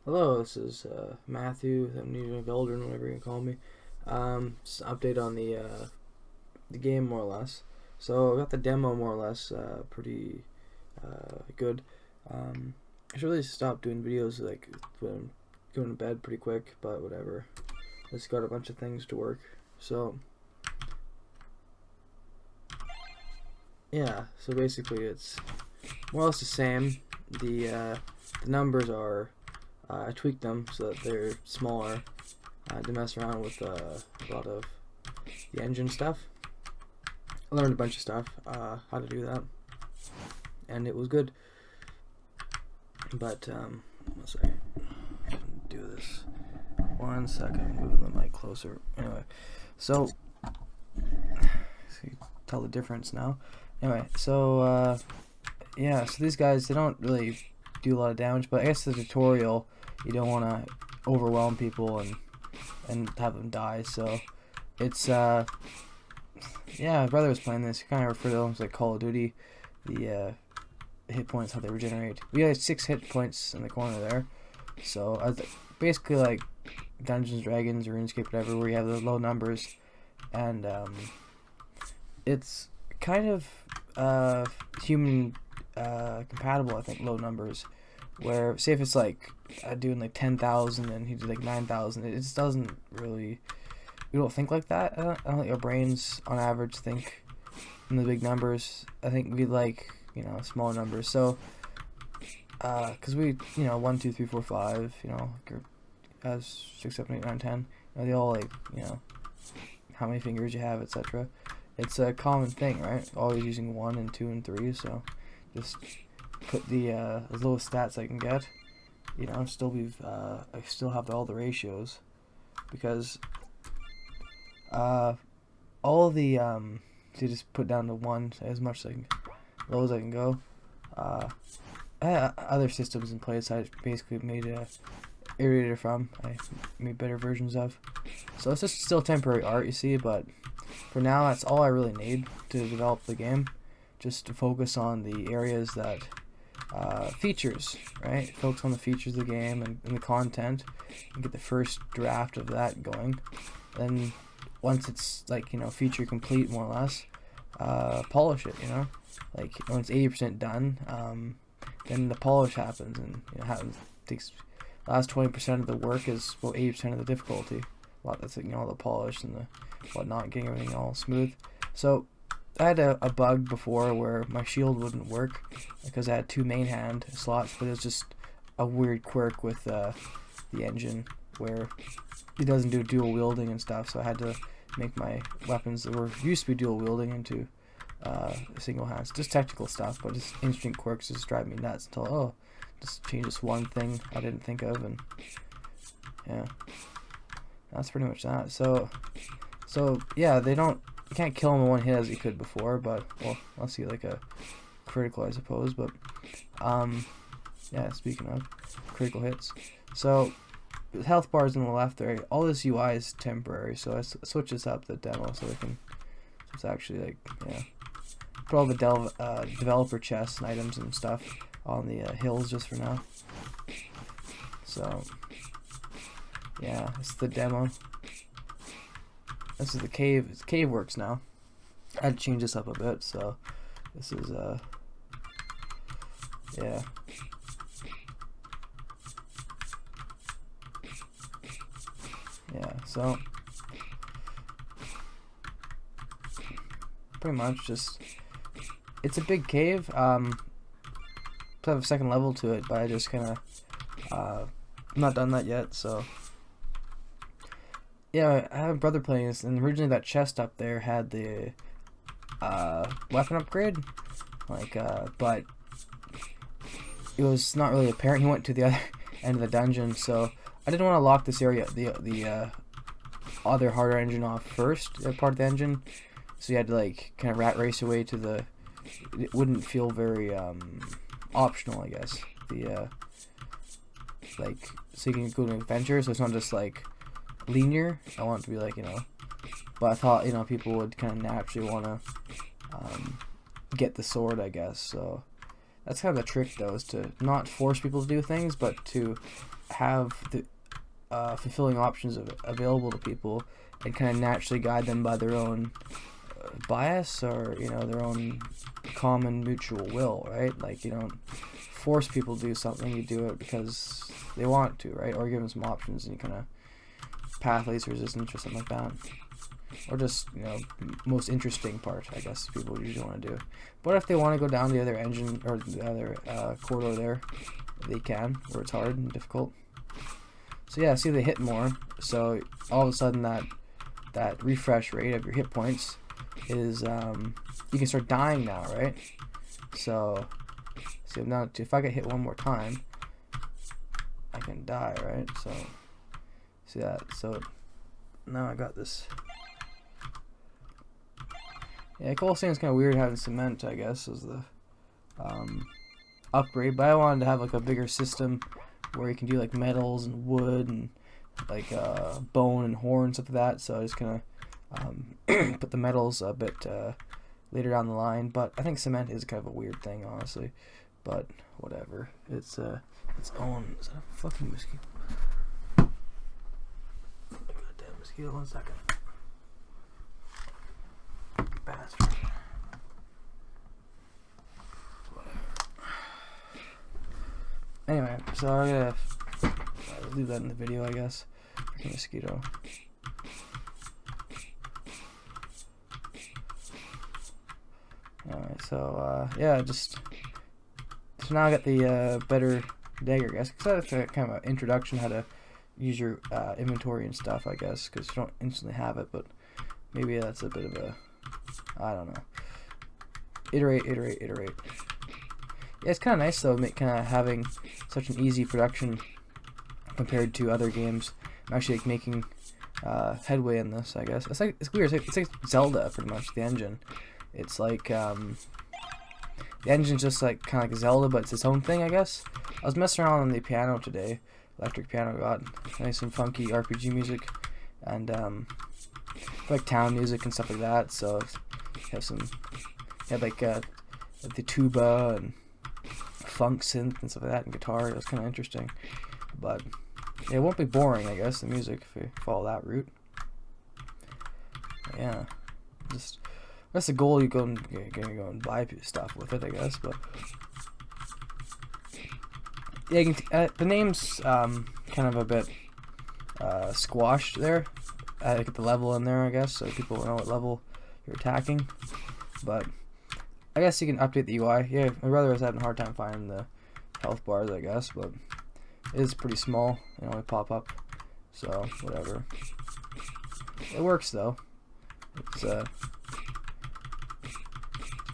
Hello, this is Matthew, Amnesia Veldrin, whatever you can call me. Just an update on the game, more or less. So I got the demo more or less pretty good. I should really stop doing videos like when I'm going to bed pretty quick, but whatever. Just got a bunch of things to work. So yeah, so basically it's more or less the same. The numbers are I tweaked them so that they're smaller to mess around with a lot of the engine stuff. I learned a bunch of stuff how to do that, and it was good. But let's see, do this. 1 second, moving the mic closer. Anyway, so see, tell the difference now. Anyway, so yeah, so these guys, they don't really do a lot of damage, but I guess the tutorial, you don't want to overwhelm people and have them die. So it's yeah, my brother was playing this. He kind of referred to them as like Call of Duty. The hit points, how they regenerate. We had 6 hit points in the corner there. So basically like Dungeons, Dragons, or RuneScape, whatever, where you have the low numbers, and it's kind of human compatible. I think low numbers, where say if it's like doing like 10,000 and he did like 9,000, it just doesn't really. We don't think like that. I don't think our brains, on average, think in the big numbers. I think we like smaller numbers. So, because we 1, 2, 3, 4, 5, has 6, 7, 8, 9, 10. They all like how many fingers you have, etc. It's a common thing, right? Always using 1 and 2 and 3. So, just put the as low stats I can get. Still I still have all the ratios because. All the to just put down to 1 as much as low as I can go. I had other systems in place I basically made a iterator from. I made better versions of. So it's just still temporary art, you see, but for now that's all I really need to develop the game. Just to focus on the areas that features, right? Focus on the features of the game and the content and get the first draft of that going. Then once it's like feature complete more or less, polish it. Like when it's 80% done, then the polish happens, and takes last 20% of the work is about 80% of the difficulty. A lot that's all the polish and the whatnot, getting everything all smooth. So I had a bug before where my shield wouldn't work because I had 2 main hand slots, but it was just a weird quirk with the engine where it doesn't do dual wielding and stuff. So I had to make my weapons that were used to be dual wielding into single hands. Just technical stuff, but just instant quirks just drive me nuts until just change this one thing I didn't think of, and yeah, that's pretty much that. So yeah, you can't kill them in 1 hit as you could before, but well, I'll see like a critical, I suppose. But yeah, speaking of critical hits, so the health bars on the left there, all this UI is temporary, so I switch this up the demo so it's actually like put all the developer chests and items and stuff on the hills just for now. So yeah, it's the demo. This is the cave. It's cave works now. I had to change this up a bit, so this is yeah. Yeah, so pretty much just it's a big cave. To have a second level to it, but I just kind of not done that yet. So yeah, I have a brother playing this, and originally that chest up there had the weapon upgrade, like but it was not really apparent. He went to the other end of the dungeon, so I didn't want to lock this area, the other harder engine off first, part of the engine. So you had to like kind of rat race away to the. It wouldn't feel very optional, I guess. The like so you can go to an adventure, so it's not just like linear. I want it to be like but I thought people would kind of naturally want to get the sword, I guess. So That's kind of the trick, though, is to not force people to do things, but to have the fulfilling options available to people, and kind of naturally guide them by their own bias, or their own common mutual will, right? Like, you don't force people to do something, you do it because they want to, right? Or give them some options, and you kind of path least resistance or something like that. Or just, most interesting part, I guess, people usually want to do. But if they want to go down the other engine, or the other corridor there, they can, where it's hard and difficult. So yeah, see, they hit more, so all of a sudden that refresh rate of your hit points is, you can start dying now, right? So, see, now, if I get hit one more time, I can die, right? So, see that? So, now I got this. Yeah, Coliseum's kind of weird having cement, I guess, is the upgrade. But I wanted to have like a bigger system where you can do like metals and wood and like bone and horn, stuff like that. So I just kind of put the metals a bit later down the line. But I think cement is kind of a weird thing, honestly. But whatever. It's its own. Is that a fucking mosquito? Goddamn mosquito! 1 second. Bastard. Whatever. Anyway, so I'm gonna leave that in the video, I guess. Freaking mosquito. Alright, so yeah, so now I got the better dagger, I guess. Because that's kind of an introduction how to use your inventory and stuff, I guess, because you don't instantly have it, but maybe that's a bit of a, I don't know. Iterate. Yeah, it's kind of nice though, kind of having such an easy production compared to other games. I'm actually like making headway in this, I guess. It's weird. It's like Zelda, pretty much. The engine. It's like the engine's just like kind of like Zelda, but it's its own thing, I guess. I was messing around on the piano today. Electric piano, got nice and funky RPG music, and like town music and stuff like that. So like the tuba and funk synth and stuff like that, and guitar. It was kind of interesting, but it won't be boring, I guess, the music, if you follow that route. But yeah, that's the goal. You go and buy stuff with it, I guess. But yeah, the name's kind of a bit squashed there. I get the level in there, I guess, so people will know what level you're attacking. But I guess you can update the UI. Yeah, my brother was having a hard time finding the health bars, I guess, but it is pretty small. They only pop up, so whatever. It works though. It's how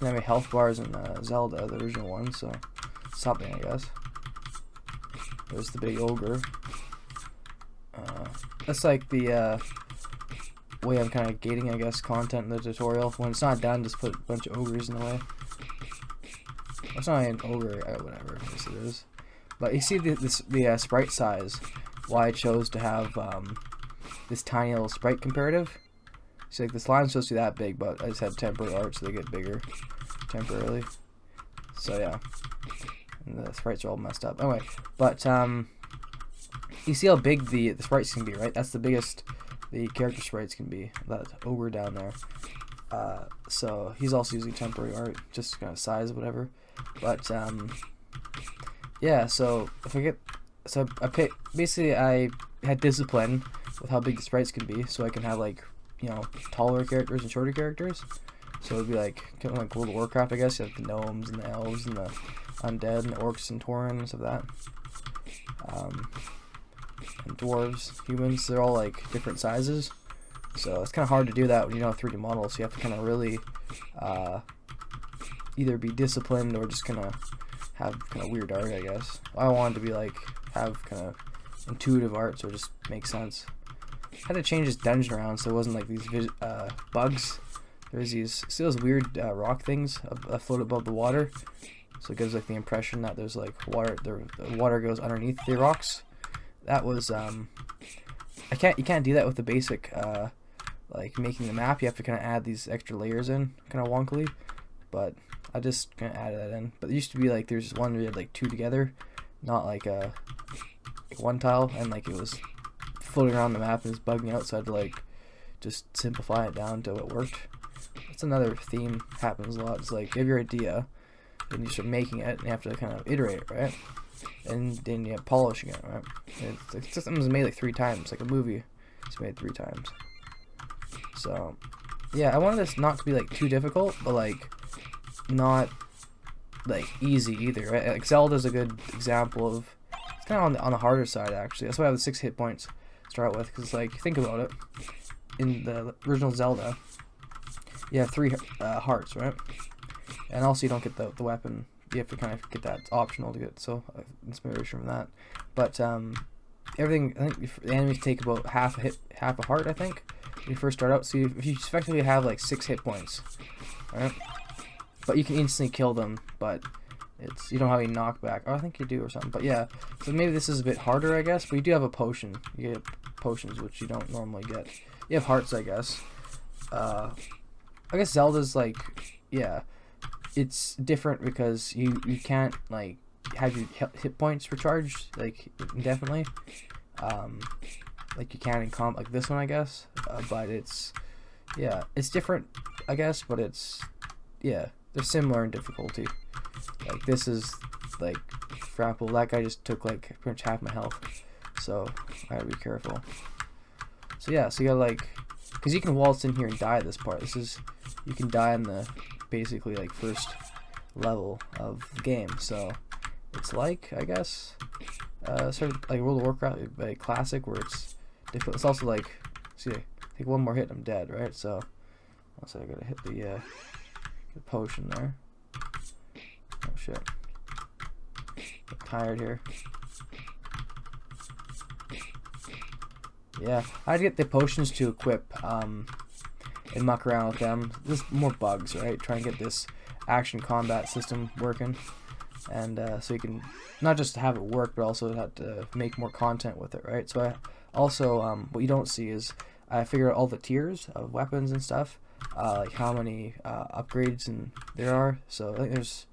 many health bars in Zelda, the original one, so something, I guess. There's the big ogre. That's like the way I'm kind of gating, I guess, content in the tutorial. When it's not done, just put a bunch of ogres in the way. It's not an ogre, whatever, I guess it is. But you see the sprite size, why I chose to have this tiny little sprite comparative. See, like, the slime's supposed to be that big, but I just have temporary art, so they get bigger temporarily. So yeah, and the sprites are all messed up. Anyway, but you see how big the sprites can be, right? That's the biggest the character sprites can be. That ogre down there. So he's also using temporary art, just kind of size, whatever. But yeah. So if I get, basically I had discipline with how big the sprites can be, so I can have like, taller characters and shorter characters. So it'd be like kind of like World of Warcraft, I guess. You have the gnomes and the elves and the undead and the orcs and tauren and stuff like that. And dwarves, humans, they're all like different sizes. So it's kind of hard to do that when you don't have 3D models. So you have to kind of really either be disciplined or just kind of have kind of weird art, I guess. I wanted to be like have kind of intuitive art, so it just makes sense. I had to change this dungeon around so it wasn't like these bugs. There's those weird rock things that float above the water, so it gives like the impression that there's like water. The water goes underneath the rocks. That was you can't do that with the basic like making the map. You have to kind of add these extra layers in, kind of wonkily, but I just kind of added that in. But it used to be like there's one where you had like 2 together, not like a one tile, and like it was floating around the map and it's bugging out, so I had to like just simplify it down to what worked. That's another theme happens a lot. It's like you have your idea and you start making it and you have to kind of iterate, right? And then you have polishing it, right? It's like system's made like 3 times, like a movie. It's made 3 times. So yeah, I wanted this not to be like too difficult, but like not like easy either, right? Like Zelda's a good example of, it's kind of on the harder side actually. That's why I have the 6 hit points to start with, because like think about it, in the original Zelda you have 3 hearts, right? And also you don't get the weapon. You have to kind of get that. It's optional to get, so inspiration from that. But everything, I think the enemies take about half a heart, I think, when you first start out. So if you effectively have like 6 hit points, right? But you can instantly kill them, but you don't have any knockback. Oh, I think you do or something. But yeah, so maybe this is a bit harder, I guess. But you do have a potion. You get potions, which you don't normally get. You have hearts, I guess. I guess Zelda's like, yeah, it's different because you can't like have your hit points recharged like indefinitely, like you can in comp like this one, I guess. But it's, yeah, it's different, I guess. But it's, yeah, they're similar in difficulty. Like this is like, for example, that guy just took like pretty much half my health, so I gotta be careful. So yeah, so you gotta like, because you can waltz in here and die at this part. This is, you can die in the basically like first level of the game. So it's like, I guess, sort of like World of Warcraft, like classic, where it's difficult. It's also like, see, I take 1 more hit and I'm dead, right? So also I gotta hit the potion there. Oh shit, I'm tired here. Yeah, I'd get the potions to equip and muck around with them. There's more bugs, right? Try and get this action combat system working, and so you can not just have it work, but also have to make more content with it, right? So I also, what you don't see is I figure out all the tiers of weapons and stuff, like how many upgrades and there are. So I think there's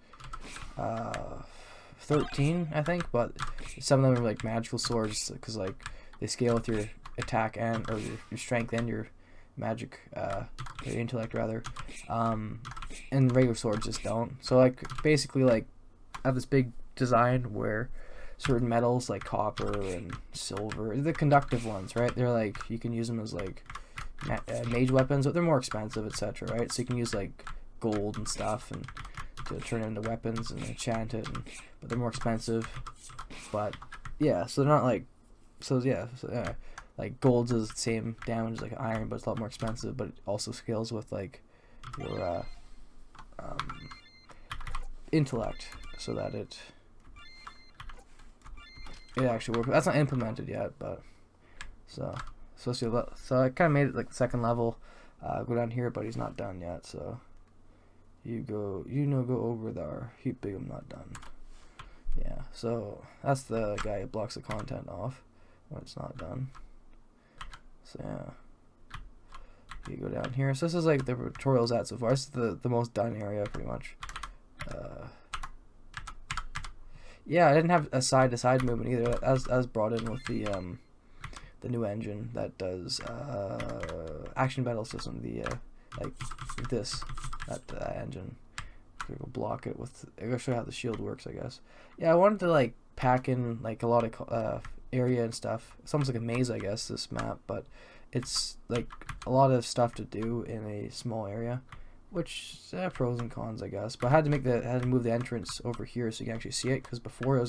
13, I think, but some of them are like magical swords, because like they scale with your attack and or your strength and your magic, your intellect rather, and regular swords just don't. So like basically like I have this big design where certain metals like copper and silver, the conductive ones, right? They're like, you can use them as like mage weapons, but they're more expensive, etc., right? So you can use like gold and stuff and to turn it into weapons and enchant it, but they're more expensive. But yeah, so they're not like, so yeah, like gold's is the same damage as like iron, but it's a lot more expensive, but it also scales with like your intellect, so that it actually works. That's not implemented yet, but so I kind of made it like the 2nd level. Go down here, but he's not done yet, so go over there. Heap big, I'm not done. Yeah, so that's the guy who blocks the content off when it's not done. So yeah, you go down here. So this is like the tutorial's at so far. This is the most done area pretty much. Yeah, I didn't have a side-to-side movement either. That was brought in with the new engine that does action battle system. The like this that engine. We'll block it with. I'm gonna show you how the shield works, I guess. Yeah, I wanted to like pack in like a lot of area and stuff. It's almost like a maze, I guess, this map, but it's like a lot of stuff to do in a small area, which pros and cons, I guess. But I had to move the entrance over here so you can actually see it, because before it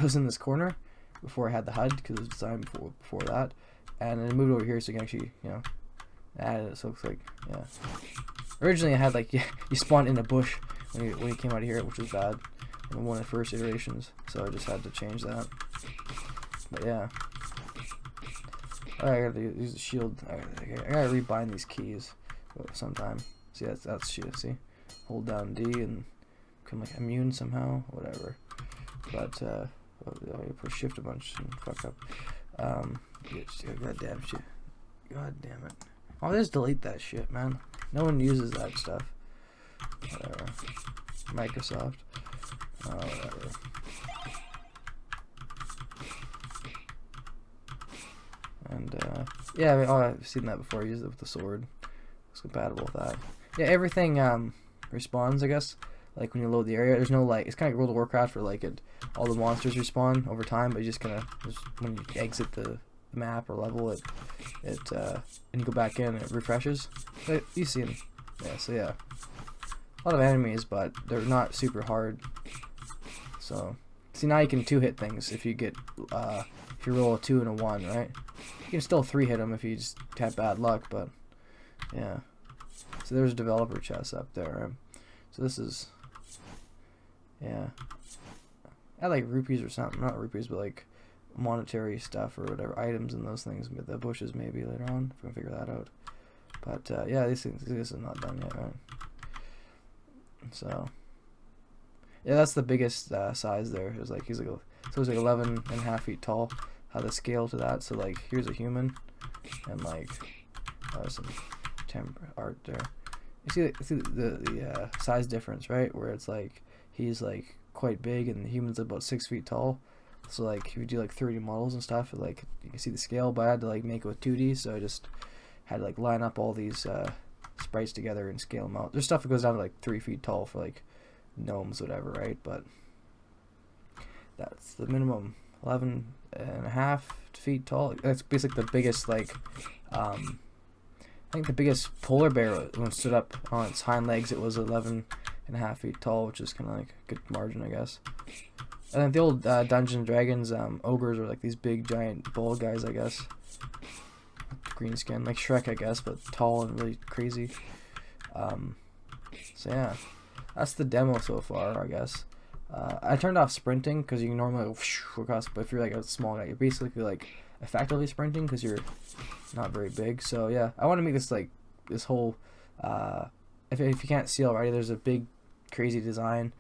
was in this corner before I had the HUD, because it was designed before that, and then I moved over here so you can actually, you know, add it. So it looks like, yeah. Originally I had like you spawned in a bush when you came out of here, which was bad in one of the first iterations, so I just had to change that. But yeah. Alright, I gotta use the shield. I gotta rebind these keys sometime. See, that's shit. See, hold down D and become like immune somehow. Whatever. But you push shift a bunch and fuck up. Goddamn shit. God damn it. I'll just delete that shit, man. No one uses that stuff. Whatever. Microsoft. Whatever. And yeah, I mean, I've seen that before. I used it with the sword. It's compatible with that. Yeah, everything respawns, I guess. Like when you load the area, there's no like. It's kind of like World of Warcraft, where like all the monsters respawn over time, but you just kind of when you exit the map or level, and you go back in, it refreshes. But you see them. Yeah, so yeah, a lot of enemies, but they're not super hard. So see, now you can 2-hit things if you get if you roll a 2 and a 1, right? You can still 3-hit them if you just have bad luck, but yeah. So there's a developer chest up there. Right? So this is, yeah. I like rupees or something, not rupees, but like monetary stuff or whatever, items and those things. The bushes maybe later on, if we can figure that out. But yeah, these things, this is not done yet, right? So yeah, that's the biggest size there. It was like he's like so he's like 11.5 feet tall. How the scale to that? So like here's a human, and like some art there. You see the size difference, right? Where it's like he's like quite big and the human's about 6 feet tall. So like if you do like 3D models and stuff, like you can see the scale. But I had to like make it with 2D, so I just had to like line up all these sprites together and scale them out. There's stuff that goes down to like 3 feet tall for like gnomes, whatever, right? But that's the minimum, 11.5 feet tall. That's basically the biggest, like I think the biggest polar bear when it stood up on its hind legs, it was 11.5 feet tall, which is kind of like a good margin, I guess. And then the old Dungeons and Dragons ogres are like these big giant bull guys, I guess. Green skin, like Shrek, I guess, but tall and really crazy. So yeah, that's the demo so far, I guess. I turned off sprinting because you can normally go across, but if you're like a small guy, you're basically like effectively sprinting because you're not very big. So yeah, I want to make this like this whole if you can't see already, there's a big crazy design,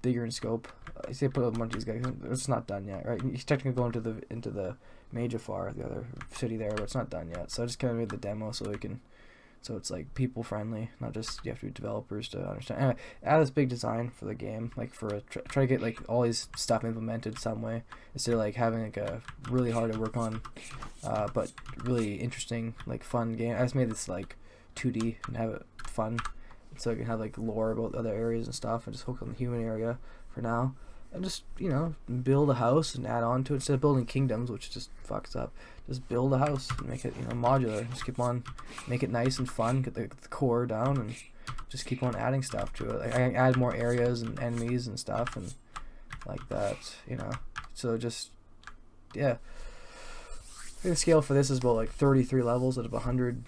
bigger in scope. I say put a bunch of these guys. It's not done yet, right? He's technically going into the Majafar, the other city there, but it's not done yet. So I just kind of made the demo so we can, so it's like people friendly, not just you have to be developers to understand. Anyway, add this big design for the game, like for a try to get like all these stuff implemented some way instead of like having like a really hard to work on, but really interesting, like fun game. I just made this like 2D and have it fun, so I can have like lore about other areas and stuff, and just focus on the human area for now. And just, you know, build a house and add on to it instead of building kingdoms, which just fucks up. Just build a house and make it, you know, modular. Just keep on, make it nice and fun, get the core down, and just keep on adding stuff to it. Like, I can add more areas and enemies and stuff and like that, you know. So just, yeah. I think the scale for this is about like 33 levels out of 100,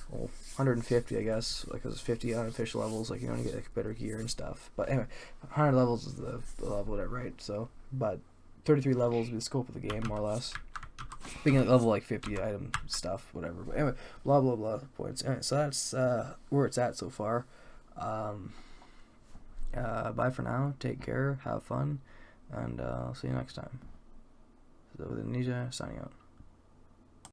well, 150, I guess, like there's 50 unofficial levels, like you only get like better gear and stuff. But anyway, 100 levels is the level that, right? So, but 33 levels is the scope of the game, more or less. Being at level like 50 item stuff, whatever. But anyway, blah blah blah points. Anyway, so that's where it's at so far. Bye for now. Take care. Have fun, and I'll see you next time. So, with Indonesia, signing out.